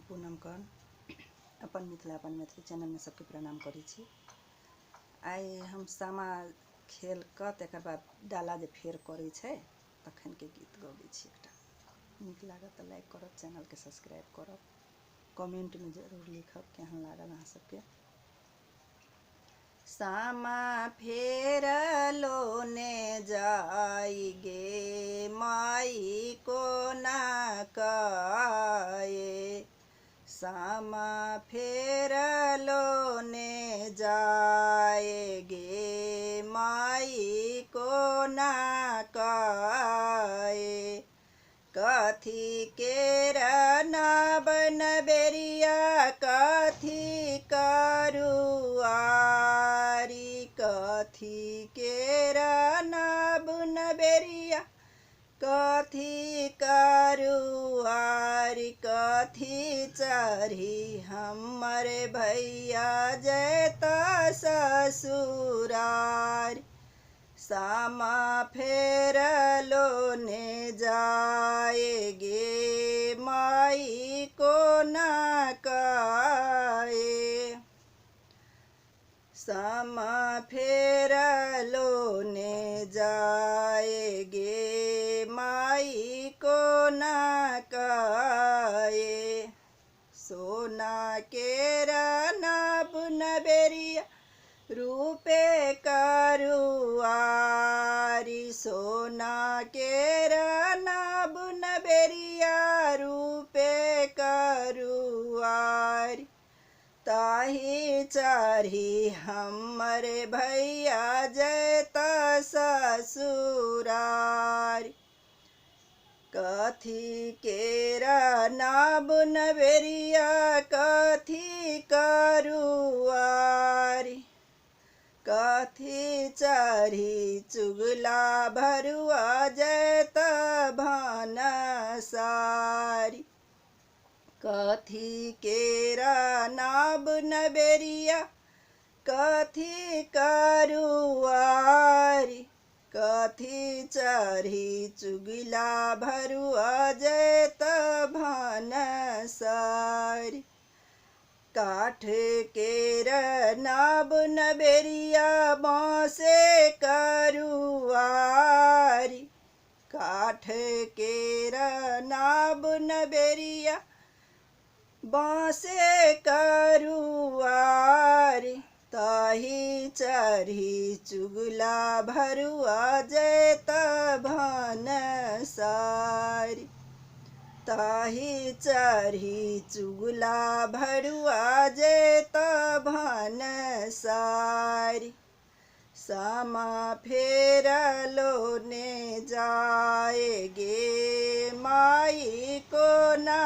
पूनम कन अपन मिथिला अपन मैथिली चैनल में सबके प्रणाम करै छी। आइ हम सामा खेल कऽ तकर बाद डाला जे फेर करै छै तखन के गीत गबै छी। एकटा नीक लागत तऽ लाइक करब, चैनल के सब्सक्राइब करब, कमेंट में जरूर लिखब केहन लागल अहाँ सबके। सामा फेरलो ने जाई गे माई कोना काए, सामा फेरलो ने जाए गे माई कोना काए, कथी केर नाबन बेरिया कथी करुआरी, कथी केर नाबन बेरिया कथी करुआरी, कथी चढ़ी हमर भैया जैता ससुरारी, सामा फेरलो ने जाए गे माई कोना काए, सामा फेरलो ने जाए गे माई कोना काए, सोना केर नाबुन बेरिया रूपे करुआरी, सोना केर नाबुन बेरिया रूपे करुआरी, ताही चढ़ी हमर भैया जैता ससुरारी, कथी केर नाबुन बेरिया कथी करुआरी, कथी चढ़ी चुगला भरुआ जैत भानसारी, कथी केर नाबुन बेरिया कथी करुआरी, कथी चढ़ी चुगला भरुआ जैत भानसारी, काठ केर नाबुन बेरिया बाँसे करुआरी, काठ केर नाबुन बेरिया बाँसे करुआरी, ताही चढ़ी चुगला भरुआ जैत भानसारी, ताही चढ़ी चुगला भरुआ जैत भानसारी, सामा फेरलो ने जाए गे माई कोना